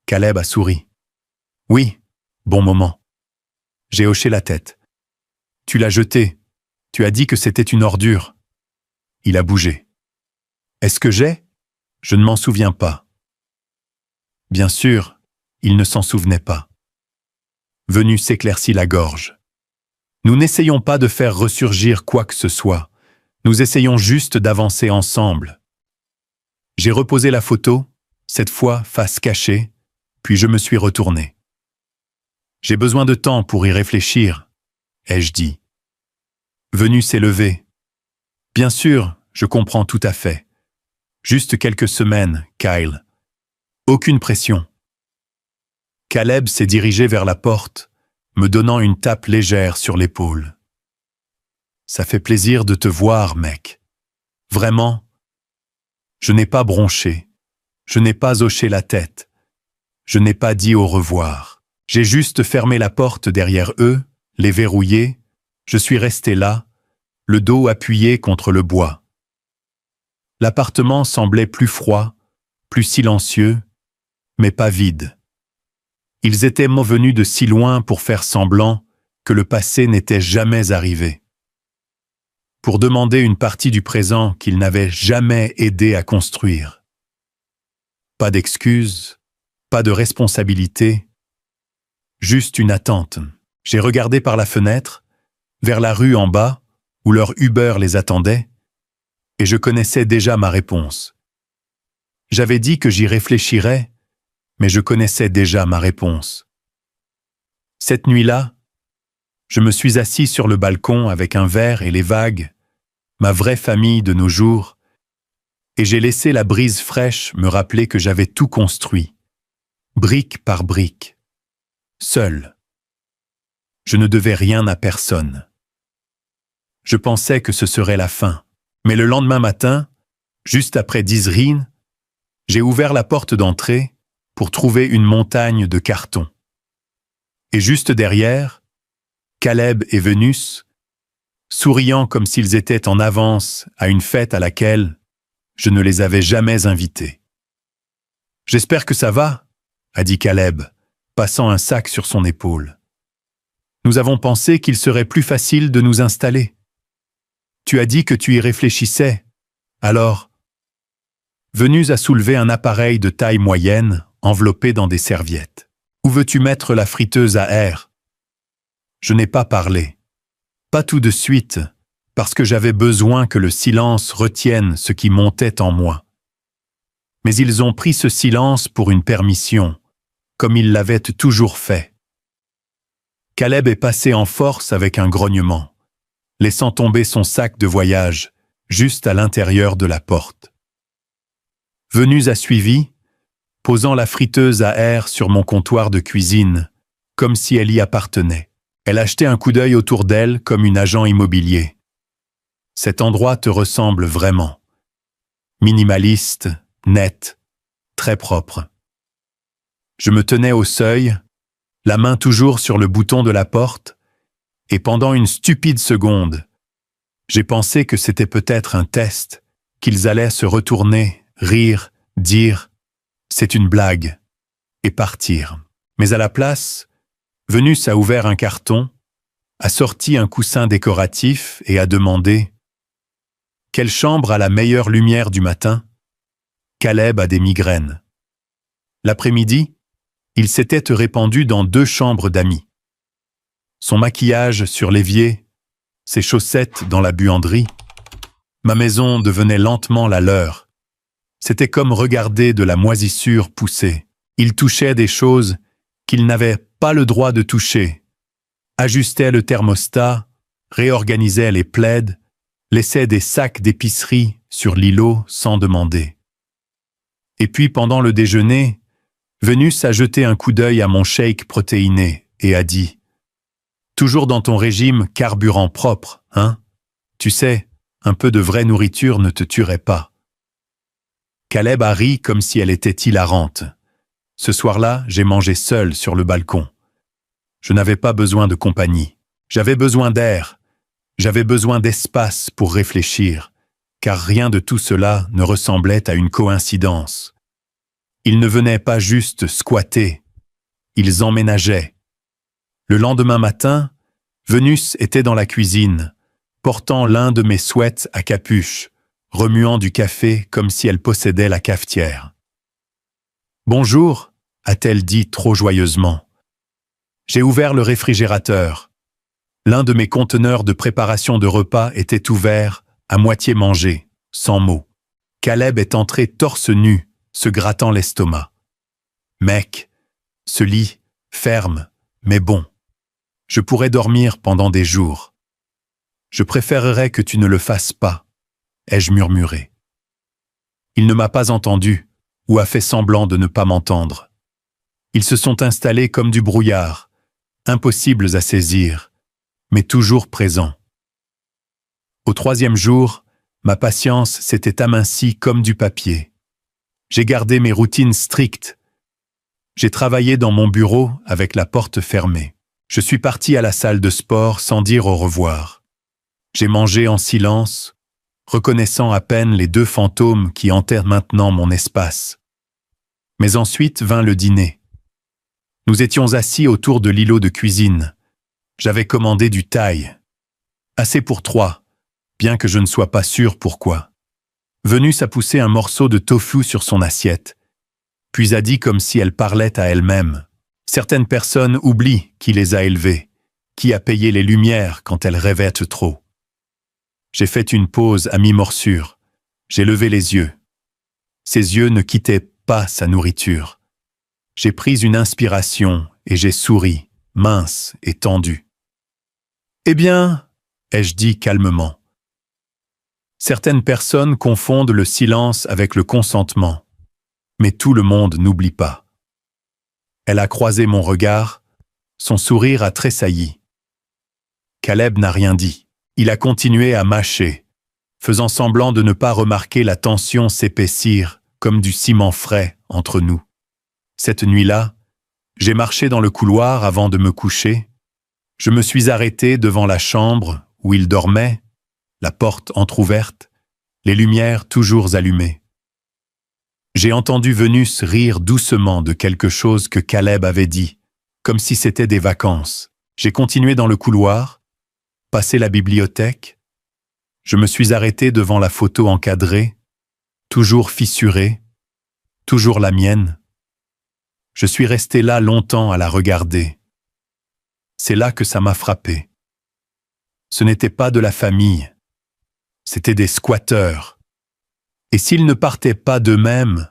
A: Caleb a souri. « Oui, bon moment. » J'ai hoché la tête. « Tu l'as jeté. Tu as dit que c'était une ordure. » Il a bougé. « Est-ce que j'ai ? Je ne m'en souviens pas. » Bien sûr, il ne s'en souvenait pas. Venu s'éclaircit la gorge. Nous n'essayons pas de faire ressurgir quoi que ce soit. Nous essayons juste d'avancer ensemble. J'ai reposé la photo, cette fois face cachée, puis je me suis retourné. J'ai besoin de temps pour y réfléchir, ai-je dit. Venu s'est levé. Bien sûr, je comprends tout à fait. Juste quelques semaines, Kyle. Aucune pression. Caleb s'est dirigé vers la porte, me donnant une tape légère sur l'épaule. Ça fait plaisir de te voir, mec. Vraiment. Je n'ai pas bronché. Je n'ai pas hoché la tête. Je n'ai pas dit au revoir. J'ai juste fermé la porte derrière eux, les verrouillé. Je suis resté là, le dos appuyé contre le bois. L'appartement semblait plus froid, plus silencieux, mais pas vide. Ils étaient venus de si loin pour faire semblant que le passé n'était jamais arrivé. Pour demander une partie du présent qu'ils n'avaient jamais aidé à construire. Pas d'excuses, pas de responsabilité, juste une attente. J'ai regardé par la fenêtre, vers la rue en bas, où leur Uber les attendait, et je connaissais déjà ma réponse. J'avais dit que j'y réfléchirais, mais je connaissais déjà ma réponse. Cette nuit-là, je me suis assis sur le balcon avec un verre et les vagues, ma vraie famille de nos jours, et j'ai laissé la brise fraîche me rappeler que j'avais tout construit, brique par brique, seul. Je ne devais rien à personne. Je pensais que ce serait la fin, mais le lendemain matin, juste après Dizrine, j'ai ouvert la porte d'entrée pour trouver une montagne de carton. Et juste derrière, Caleb et Vénus, souriant comme s'ils étaient en avance à une fête à laquelle je ne les avais jamais invités. « J'espère que ça va ?» a dit Caleb, passant un sac sur son épaule. « Nous avons pensé qu'il serait plus facile de nous installer. Tu as dit que tu y réfléchissais. Alors, Vénus a soulevé un appareil de taille moyenne enveloppé dans des serviettes. Où veux-tu mettre la friteuse à air ? Je n'ai pas parlé. Pas tout de suite, parce que j'avais besoin que le silence retienne ce qui montait en moi. Mais ils ont pris ce silence pour une permission, comme ils l'avaient toujours fait. Caleb est passé en force avec un grognement, laissant tomber son sac de voyage juste à l'intérieur de la porte. Vénus a suivi, posant la friteuse à air sur mon comptoir de cuisine, comme si elle y appartenait. Elle a jeté un coup d'œil autour d'elle comme une agent immobilier. Cet endroit te ressemble vraiment. Minimaliste, net, très propre. Je me tenais au seuil, la main toujours sur le bouton de la porte, et pendant une stupide seconde, j'ai pensé que c'était peut-être un test, qu'ils allaient se retourner, rire, dire « c'est une blague » et partir. Mais à la place, Vénus a ouvert un carton, a sorti un coussin décoratif et a demandé « Quelle chambre a la meilleure lumière du matin ? Caleb a des migraines. L'après-midi, Il s'était répandu dans 2 chambres d'amis. Son maquillage sur l'évier, ses chaussettes dans la buanderie. Ma maison devenait lentement la leur. C'était comme regarder de la moisissure pousser. Il touchait des choses qu'il n'avait pas le droit de toucher, ajustait le thermostat, réorganisait les plaids, laissait des sacs d'épicerie sur l'îlot sans demander. Et puis pendant le déjeuner, Vénus a jeté un coup d'œil à mon shake protéiné et a dit « Toujours dans ton régime carburant propre, hein? Tu sais, un peu de vraie nourriture ne te tuerait pas. » Caleb a ri comme si elle était hilarante. Ce soir-là, j'ai mangé seul sur le balcon. Je n'avais pas besoin de compagnie. J'avais besoin d'air. J'avais besoin d'espace pour réfléchir, car rien de tout cela ne ressemblait à une coïncidence. Ils ne venaient pas juste squatter, ils emménageaient. Le lendemain matin, Vénus était dans la cuisine, portant l'un de mes sweats à capuche, remuant du café comme si elle possédait la cafetière. « Bonjour », a-t-elle dit trop joyeusement. J'ai ouvert le réfrigérateur. L'un de mes conteneurs de préparation de repas était ouvert, à moitié mangé, sans mots. Caleb est entré torse nu, se grattant l'estomac. « Mec, ce lit, ferme, mais bon. Je pourrais dormir pendant des jours. Je préférerais que tu ne le fasses pas, » ai-je murmuré. Il ne m'a pas entendu, ou a fait semblant de ne pas m'entendre. Ils se sont installés comme du brouillard, impossibles à saisir, mais toujours présents. Au 3e jour, ma patience s'était amincie comme du papier. J'ai gardé mes routines strictes. J'ai travaillé dans mon bureau avec la porte fermée. Je suis parti à la salle de sport sans dire au revoir. J'ai mangé en silence, reconnaissant à peine les 2 fantômes qui hantaient maintenant mon espace. Mais ensuite vint le dîner. Nous étions assis autour de l'îlot de cuisine. J'avais commandé du thaï. Assez pour 3, bien que je ne sois pas sûr pourquoi. Vénus a poussé un morceau de tofu sur son assiette, puis a dit comme si elle parlait à elle-même. Certaines personnes oublient qui les a élevées, qui a payé les lumières quand elles rêvaient trop. J'ai fait une pause à mi-morsure. J'ai levé les yeux. Ses yeux ne quittaient pas sa nourriture. J'ai pris une inspiration et j'ai souri, mince et tendu. « Eh bien, » ai-je dit calmement. Certaines personnes confondent le silence avec le consentement, mais tout le monde n'oublie pas. Elle a croisé mon regard, son sourire a tressailli. Caleb n'a rien dit. Il a continué à mâcher, faisant semblant de ne pas remarquer la tension s'épaissir comme du ciment frais entre nous. Cette nuit-là, j'ai marché dans le couloir avant de me coucher. Je me suis arrêté devant la chambre où il dormait, la porte entr'ouverte, les lumières toujours allumées. J'ai entendu Vénus rire doucement de quelque chose que Caleb avait dit, comme si c'était des vacances. J'ai continué dans le couloir, passé la bibliothèque. Je me suis arrêté devant la photo encadrée, toujours fissurée, toujours la mienne. Je suis resté là longtemps à la regarder. C'est là que ça m'a frappé. Ce n'était pas de la famille, c'était des squatteurs. Et s'ils ne partaient pas d'eux-mêmes,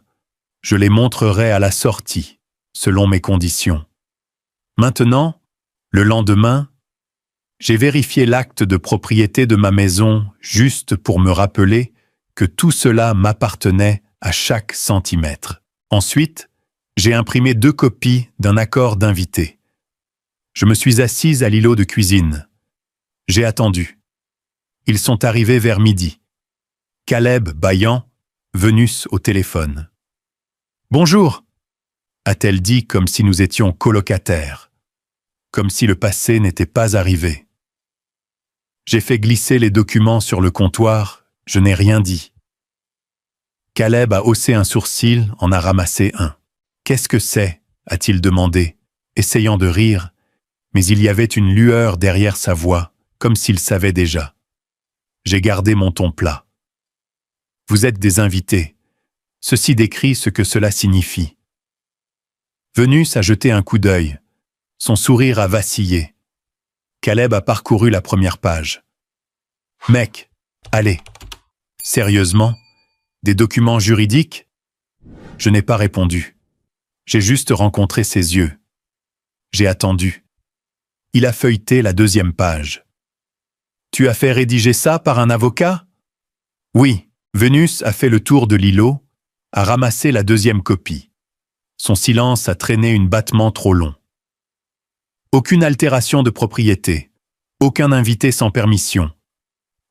A: je les montrerais à la sortie, selon mes conditions. Maintenant, le lendemain, j'ai vérifié l'acte de propriété de ma maison juste pour me rappeler que tout cela m'appartenait à chaque centimètre. Ensuite, j'ai imprimé 2 copies d'un accord d'invité. Je me suis assise à l'îlot de cuisine. J'ai attendu. Ils sont arrivés vers midi. Caleb bâillant, Vénus au téléphone. « Bonjour » a-t-elle dit comme si nous étions colocataires, comme si le passé n'était pas arrivé. J'ai fait glisser les documents sur le comptoir, je n'ai rien dit. Caleb a haussé un sourcil, en a ramassé un. « Qu'est-ce que c'est » a-t-il demandé, essayant de rire, mais il y avait une lueur derrière sa voix, comme s'il savait déjà. J'ai gardé mon ton plat. « Vous êtes des invités. Ceci décrit ce que cela signifie. » Vénus a jeté un coup d'œil. Son sourire a vacillé. Caleb a parcouru la première page. « Mec, allez. Sérieusement? Des documents juridiques ?» Je n'ai pas répondu. J'ai juste rencontré ses yeux. J'ai attendu. Il a feuilleté la deuxième page. « Tu as fait rédiger ça par un avocat ?» Oui, Vénus a fait le tour de l'îlot, a ramassé la deuxième copie. Son silence a traîné un battement trop long. Aucune altération de propriété, aucun invité sans permission.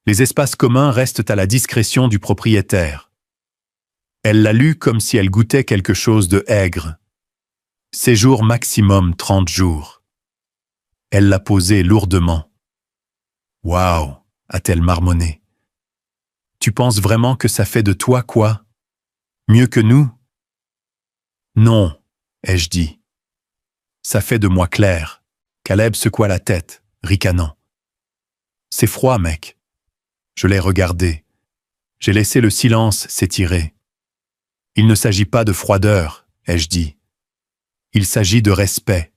A: Les espaces communs restent à la discrétion du propriétaire. Elle l'a lu comme si elle goûtait quelque chose de aigre. Séjour maximum 30 jours. Elle l'a posé lourdement. « Waouh !» a-t-elle marmonné. « Tu penses vraiment que ça fait de toi quoi? Mieux que nous? » « Non, ai-je dit. Ça fait de moi Claire. » Caleb secoua la tête, ricanant. « C'est froid, mec. » Je l'ai regardé. J'ai laissé le silence s'étirer. « Il ne s'agit pas de froideur, ai-je dit. Il s'agit de respect. »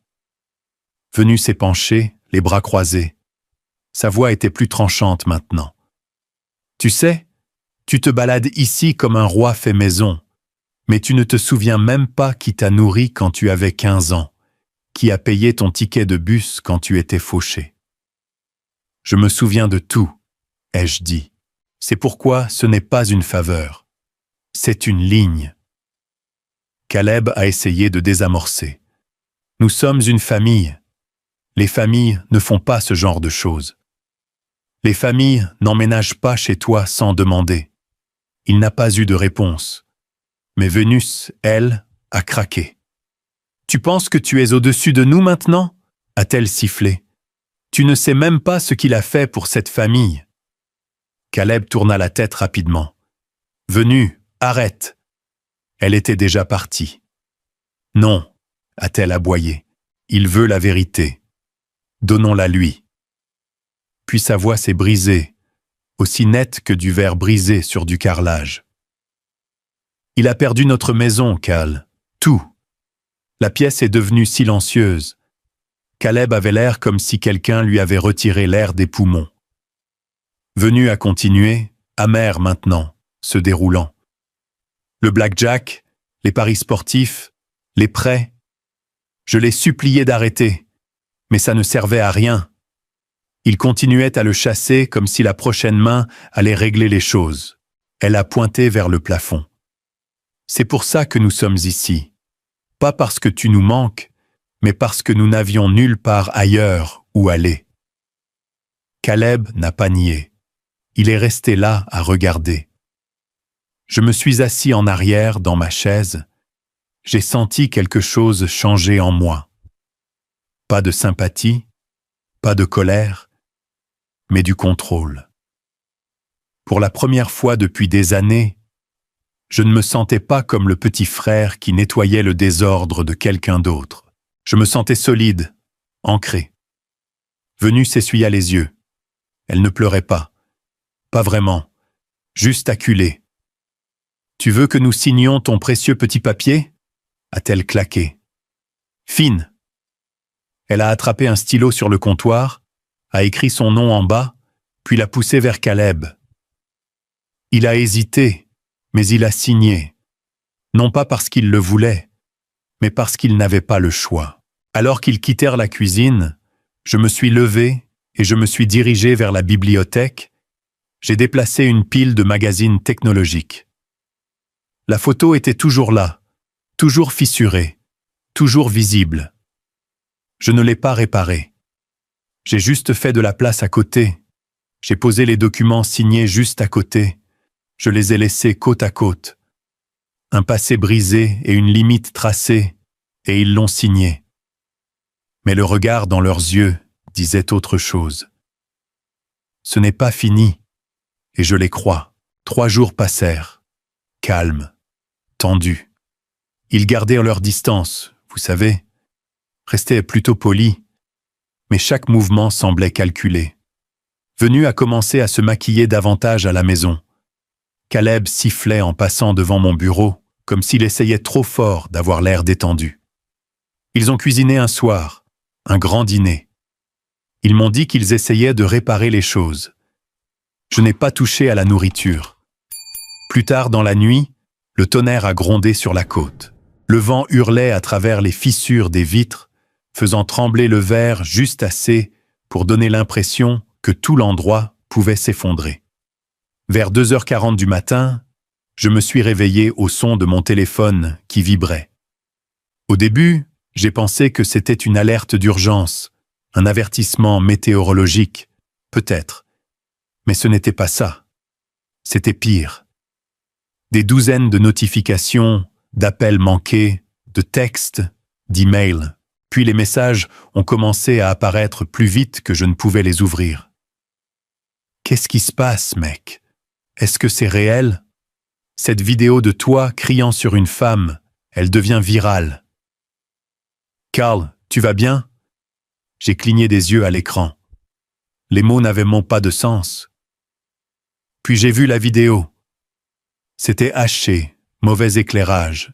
A: Vénus s'est penchée, les bras croisés. Sa voix était plus tranchante maintenant. « Tu sais, tu te balades ici comme un roi fait maison. Mais tu ne te souviens même pas qui t'a nourri quand tu avais 15 ans, qui a payé ton ticket de bus quand tu étais fauché. Je me souviens de tout, ai-je dit. C'est pourquoi ce n'est pas une faveur. C'est une ligne. Caleb a essayé de désamorcer. Nous sommes une famille. Les familles ne font pas ce genre de choses. Les familles n'emménagent pas chez toi sans demander. Il n'a pas eu de réponse. Mais Vénus, elle, a craqué. « Tu penses que tu es au-dessus de nous maintenant ?» a-t-elle sifflé. « Tu ne sais même pas ce qu'il a fait pour cette famille. » Caleb tourna la tête rapidement. « Vénus, arrête !» Elle était déjà partie. « Non !» a-t-elle aboyé. « Il veut la vérité. Donnons-la lui. » Puis sa voix s'est brisée, aussi nette que du verre brisé sur du carrelage. Il a perdu notre maison, Cal. Tout. La pièce est devenue silencieuse. Caleb avait l'air comme si quelqu'un lui avait retiré l'air des poumons. Vénus a continué, amer maintenant, se déroulant. Le blackjack, les paris sportifs, les prêts. Je l'ai supplié d'arrêter, mais ça ne servait à rien. Il continuait à le chasser comme si la prochaine main allait régler les choses. Elle a pointé vers le plafond. C'est pour ça que nous sommes ici. Pas parce que tu nous manques, mais parce que nous n'avions nulle part ailleurs où aller. Caleb n'a pas nié. Il est resté là à regarder. Je me suis assis en arrière dans ma chaise. J'ai senti quelque chose changer en moi. Pas de sympathie, pas de colère, mais du contrôle. Pour la première fois depuis des années, je ne me sentais pas comme le petit frère qui nettoyait le désordre de quelqu'un d'autre. Je me sentais solide, ancré. Vénus s'essuya les yeux. Elle ne pleurait pas. Pas vraiment, juste acculée. « Tu veux que nous signions ton précieux petit papier ?» a-t-elle claqué. « Fine !» Elle a attrapé un stylo sur le comptoir, a écrit son nom en bas, puis l'a poussé vers Caleb. Il a hésité, mais il a signé, non pas parce qu'il le voulait, mais parce qu'il n'avait pas le choix. Alors qu'ils quittèrent la cuisine, je me suis levé et je me suis dirigé vers la bibliothèque. J'ai déplacé une pile de magazines technologiques. La photo était toujours là, toujours fissurée, toujours visible. Je ne l'ai pas réparée. J'ai juste fait de la place à côté. J'ai posé les documents signés juste à côté. Je les ai laissés côte à côte. Un passé brisé et une limite tracée, et ils l'ont signé. Mais le regard dans leurs yeux disait autre chose. Ce n'est pas fini, et je les crois. 3 jours passèrent, calmes, tendus. Ils gardèrent leur distance, vous savez, restaient plutôt polis, mais chaque mouvement semblait calculé. Vénus a commencé à se maquiller davantage à la maison. Caleb sifflait en passant devant mon bureau, comme s'il essayait trop fort d'avoir l'air détendu. Ils ont cuisiné un soir, un grand dîner. Ils m'ont dit qu'ils essayaient de réparer les choses. Je n'ai pas touché à la nourriture. Plus tard dans la nuit, le tonnerre a grondé sur la côte. Le vent hurlait à travers les fissures des vitres, faisant trembler le verre juste assez pour donner l'impression que tout l'endroit pouvait s'effondrer. Vers 2h40 du matin, je me suis réveillé au son de mon téléphone qui vibrait. Au début, j'ai pensé que c'était une alerte d'urgence, un avertissement météorologique, peut-être. Mais ce n'était pas ça. C'était pire. Des douzaines de notifications, d'appels manqués, de textes, d'emails. Puis les messages ont commencé à apparaître plus vite que je ne pouvais les ouvrir. Qu'est-ce qui se passe, mec? Est-ce que c'est réel? Cette vidéo de toi criant sur une femme, elle devient virale. Carl, tu vas bien? J'ai cligné des yeux à l'écran. Les mots n'avaient même pas de sens. Puis j'ai vu la vidéo. C'était haché, mauvais éclairage,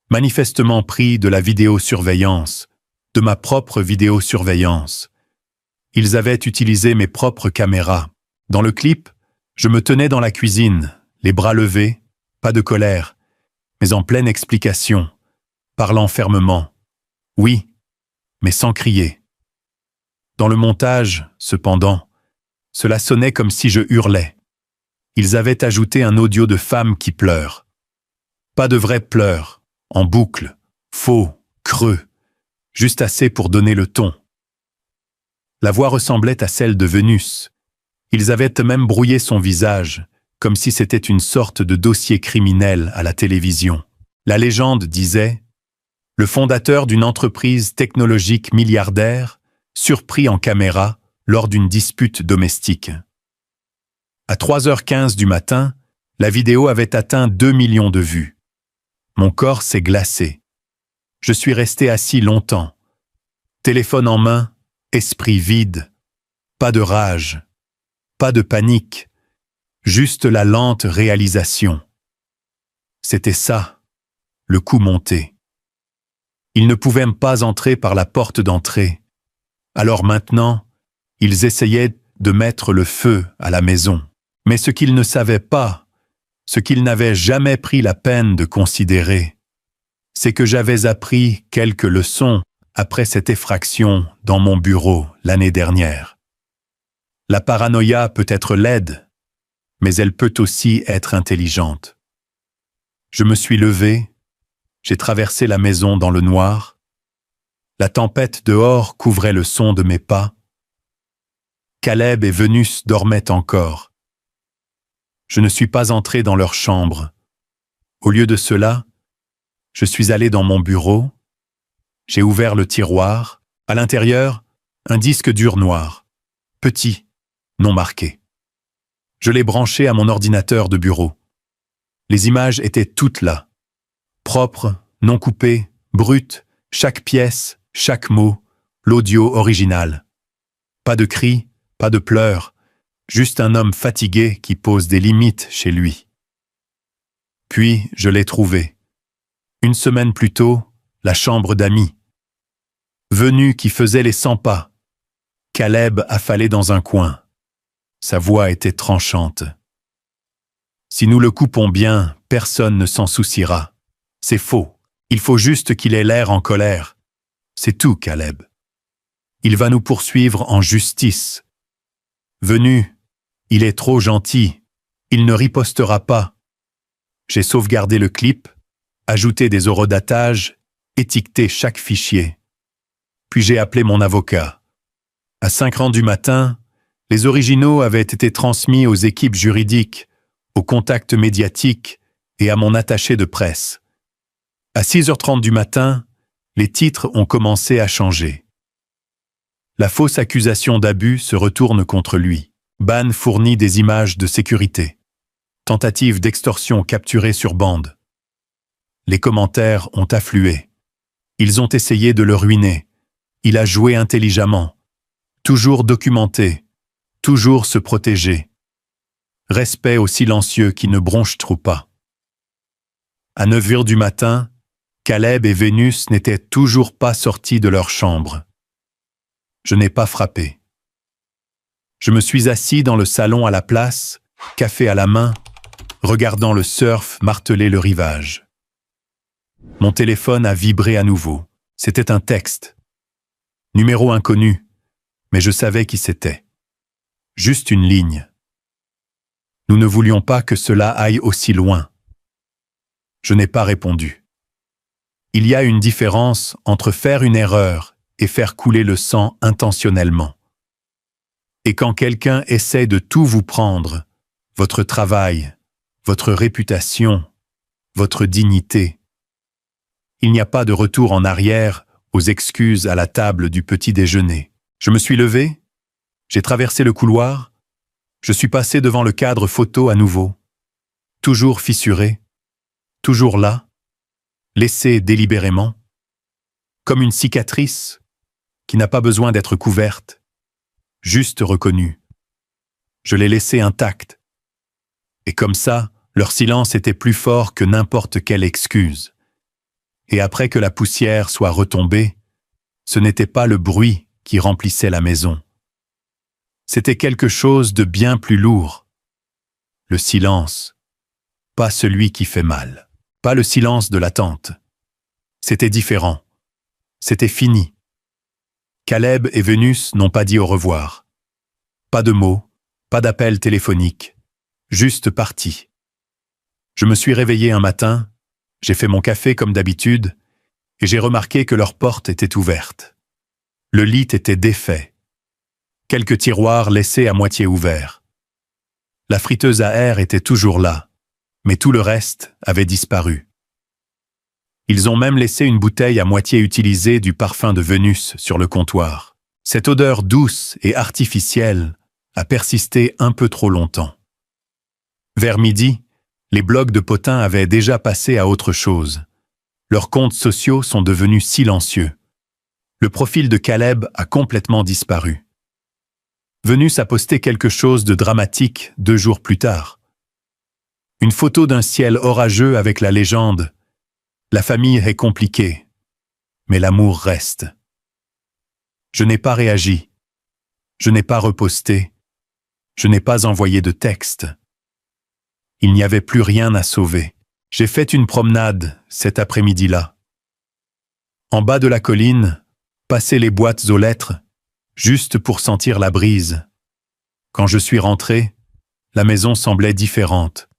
A: manifestement pris de la vidéosurveillance, de ma propre vidéosurveillance. Ils avaient utilisé mes propres caméras. Dans le clip, je me tenais dans la cuisine, les bras levés, pas de colère, mais en pleine explication, parlant fermement. Oui, mais sans crier. Dans le montage, cependant, cela sonnait comme si je hurlais. Ils avaient ajouté un audio de femme qui pleure. Pas de vrais pleurs, en boucle, faux, creux, juste assez pour donner le ton. La voix ressemblait à celle de Vénus. Ils avaient même brouillé son visage, comme si c'était une sorte de dossier criminel à la télévision. La légende disait « Le fondateur d'une entreprise technologique milliardaire, surpris en caméra lors d'une dispute domestique. » À 3h15 du matin, la vidéo avait atteint 2 millions de vues. Mon corps s'est glacé. Je suis resté assis longtemps. Téléphone en main, esprit vide. Pas de rage, pas de panique, juste la lente réalisation. C'était ça, le coup monté. Ils ne pouvaient pas entrer par la porte d'entrée. Alors maintenant, ils essayaient de mettre le feu à la maison. Mais ce qu'ils ne savaient pas, ce qu'ils n'avaient jamais pris la peine de considérer, c'est que j'avais appris quelques leçons après cette effraction dans mon bureau l'année dernière. La paranoïa peut être laide, mais elle peut aussi être intelligente. Je me suis levé, j'ai traversé la maison dans le noir. La tempête dehors couvrait le son de mes pas. Caleb et Vénus dormaient encore. Je ne suis pas entré dans leur chambre. Au lieu de cela, je suis allé dans mon bureau. J'ai ouvert le tiroir. À l'intérieur, un disque dur noir. Petit, non marqué. Je l'ai branché à mon ordinateur de bureau. Les images étaient toutes là. Propres, non coupées, brutes, chaque pièce, chaque mot, l'audio original. Pas de cris, pas de pleurs. Juste un homme fatigué qui pose des limites chez lui. Puis, je l'ai trouvé. Une semaine plus tôt, la chambre d'amis. Venu qui faisait les 100 pas. Caleb affalé dans un coin. Sa voix était tranchante. Si nous le coupons bien, personne ne s'en souciera. C'est faux. Il faut juste qu'il ait l'air en colère. C'est tout, Caleb. Il va nous poursuivre en justice. Venu, il est trop gentil, il ne ripostera pas. J'ai sauvegardé le clip, ajouté des horodatages, étiqueté chaque fichier. Puis j'ai appelé mon avocat. À 5h du matin, les originaux avaient été transmis aux équipes juridiques, aux contacts médiatiques et à mon attaché de presse. À 6h30 du matin, les titres ont commencé à changer. La fausse accusation d'abus se retourne contre lui. Ban fournit des images de sécurité. Tentative d'extorsion capturée sur bande. Les commentaires ont afflué. Ils ont essayé de le ruiner. Il a joué intelligemment. Toujours documenté. Toujours se protéger. Respect aux silencieux qui ne bronchent trop pas. À 9h du matin, Caleb et Vénus n'étaient toujours pas sortis de leur chambre. Je n'ai pas frappé. Je me suis assis dans le salon à la place, café à la main, regardant le surf marteler le rivage. Mon téléphone a vibré à nouveau. C'était un texte. Numéro inconnu, mais je savais qui c'était. Juste une ligne. Nous ne voulions pas que cela aille aussi loin. Je n'ai pas répondu. Il y a une différence entre faire une erreur et faire couler le sang intentionnellement. Et quand quelqu'un essaie de tout vous prendre, votre travail, votre réputation, votre dignité, il n'y a pas de retour en arrière aux excuses à la table du petit déjeuner. Je me suis levé, j'ai traversé le couloir, je suis passé devant le cadre photo à nouveau, toujours fissuré, toujours là, laissé délibérément, comme une cicatrice qui n'a pas besoin d'être couverte, juste reconnue. Je l'ai laissé intacte. Et comme ça, leur silence était plus fort que n'importe quelle excuse. Et après que la poussière soit retombée, ce n'était pas le bruit qui remplissait la maison. C'était quelque chose de bien plus lourd. Le silence, pas celui qui fait mal, pas le silence de l'attente. C'était différent. C'était fini. Caleb et Vénus n'ont pas dit au revoir. Pas de mots, pas d'appel téléphonique, juste partis. Je me suis réveillé un matin, j'ai fait mon café comme d'habitude, et j'ai remarqué que leur porte était ouverte. Le lit était défait. Quelques tiroirs laissés à moitié ouverts. La friteuse à air était toujours là, mais tout le reste avait disparu. Ils ont même laissé une bouteille à moitié utilisée du parfum de Vénus sur le comptoir. Cette odeur douce et artificielle a persisté un peu trop longtemps. Vers midi, les blogs de potins avaient déjà passé à autre chose. Leurs comptes sociaux sont devenus silencieux. Le profil de Caleb a complètement disparu. Vénus a posté quelque chose de dramatique 2 jours plus tard. Une photo d'un ciel orageux avec la légende « La famille est compliquée, mais l'amour reste ». Je n'ai pas réagi. Je n'ai pas reposté. Je n'ai pas envoyé de texte. Il n'y avait plus rien à sauver. J'ai fait une promenade cet après-midi-là. En bas de la colline, passer les boîtes aux lettres, juste pour sentir la brise. Quand je suis rentré, la maison semblait différente.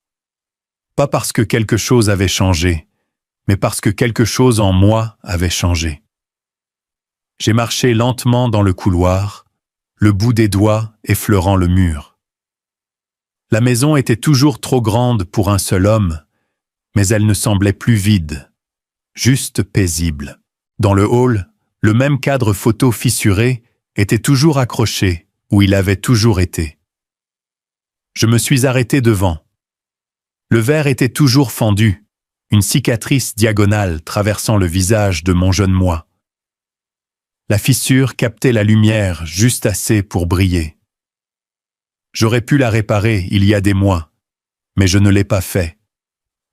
A: Pas parce que quelque chose avait changé, mais parce que quelque chose en moi avait changé. J'ai marché lentement dans le couloir, le bout des doigts effleurant le mur. La maison était toujours trop grande pour un seul homme, mais elle ne semblait plus vide, juste paisible. Dans le hall, le même cadre photo fissuré était toujours accroché où il avait toujours été. Je me suis arrêté devant. Le verre était toujours fendu, une cicatrice diagonale traversant le visage de mon jeune moi. La fissure captait la lumière juste assez pour briller. J'aurais pu la réparer il y a des mois, mais je ne l'ai pas fait,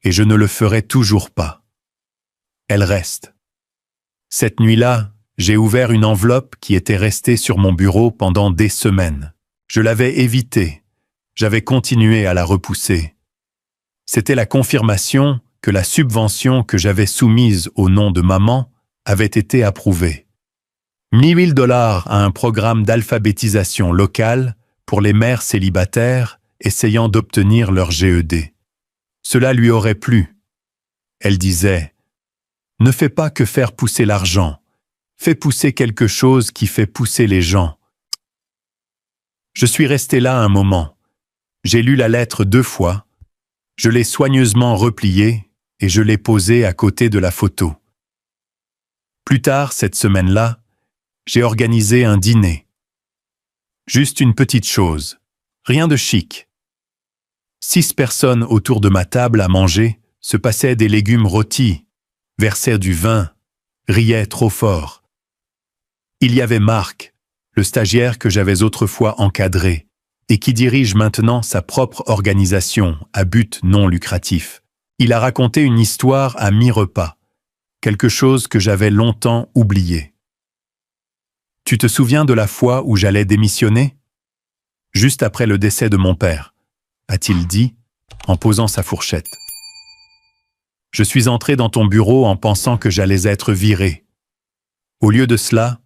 A: et je ne le ferai toujours pas. Elle reste. Cette nuit-là, j'ai ouvert une enveloppe qui était restée sur mon bureau pendant des semaines. Je l'avais évitée, j'avais continué à la repousser. C'était la confirmation que la subvention que j'avais soumise au nom de maman avait été approuvée. 1000 $ à un programme d'alphabétisation locale pour les mères célibataires essayant d'obtenir leur GED. Cela lui aurait plu. Elle disait « Ne fais pas que faire pousser l'argent, fais pousser quelque chose qui fait pousser les gens. » Je suis resté là un moment. J'ai lu la lettre 2 fois, je l'ai soigneusement repliée et je l'ai posée à côté de la photo. Plus tard, cette semaine-là, j'ai organisé un dîner. Juste une petite chose, rien de chic. 6 personnes autour de ma table à manger se passaient des légumes rôtis, versaient du vin, riaient trop fort. Il y avait Marc, le stagiaire que j'avais autrefois encadré et qui dirige maintenant sa propre organisation à but non lucratif. Il a raconté une histoire à mi-repas. quelque chose que j'avais longtemps oublié. Tu te souviens de la fois où j'allais démissionner? Juste après le décès de mon père, a-t-il dit, en posant sa fourchette. Je suis entré dans ton bureau en pensant que j'allais être viré. Au lieu de cela,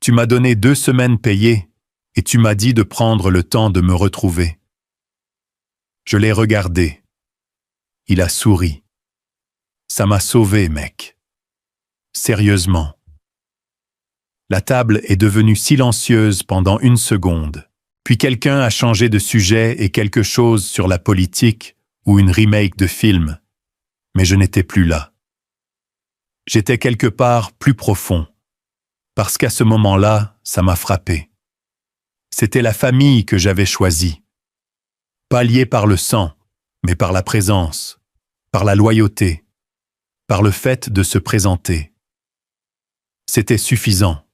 A: tu m'as donné 2 semaines payées et tu m'as dit de prendre le temps de me retrouver. Je l'ai regardé. Il a souri. Ça m'a sauvé, mec. Sérieusement. La table est devenue silencieuse pendant 1 seconde. Puis quelqu'un a changé de sujet et quelque chose sur la politique ou une remake de film. Mais je n'étais plus là. J'étais quelque part plus profond. Parce qu'à ce moment-là, ça m'a frappé. C'était la famille que j'avais choisie. Pas liée par le sang, mais par la présence, par la loyauté, par le fait de se présenter. C'était suffisant.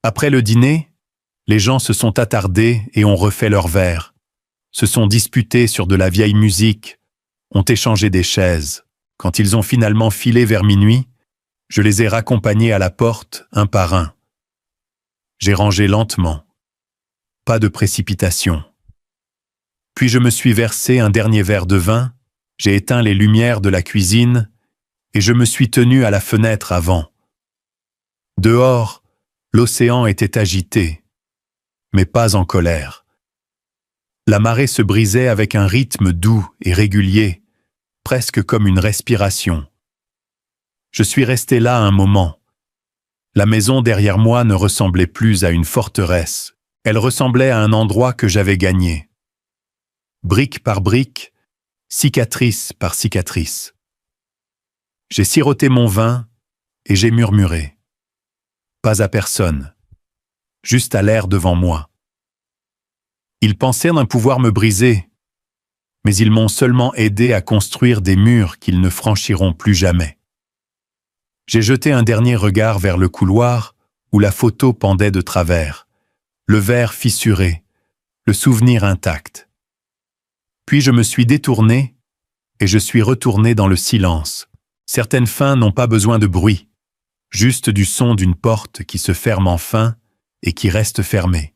A: Après le dîner, les gens se sont attardés et ont refait leurs verres, se sont disputés sur de la vieille musique, ont échangé des chaises. Quand ils ont finalement filé vers minuit, je les ai raccompagnés à la porte, un par un. J'ai rangé lentement. Pas de précipitation. Puis je me suis versé un dernier verre de vin, j'ai éteint les lumières de la cuisine et je me suis tenu à la fenêtre avant. Dehors, l'océan était agité, mais pas en colère. La marée se brisait avec un rythme doux et régulier, presque comme une respiration. Je suis resté là un moment. La maison derrière moi ne ressemblait plus à une forteresse. Elle ressemblait à un endroit que j'avais gagné. Brique par brique, cicatrice par cicatrice. J'ai siroté mon vin et j'ai murmuré. Pas à personne, juste à l'air devant moi. Ils pensaient d'un pouvoir me briser, mais ils m'ont seulement aidé à construire des murs qu'ils ne franchiront plus jamais. J'ai jeté un dernier regard vers le couloir où la photo pendait de travers, le verre fissuré, le souvenir intact. Puis je me suis détourné et je suis retourné dans le silence. Certaines fins n'ont pas besoin de bruit, juste du son d'une porte qui se ferme enfin et qui reste fermée.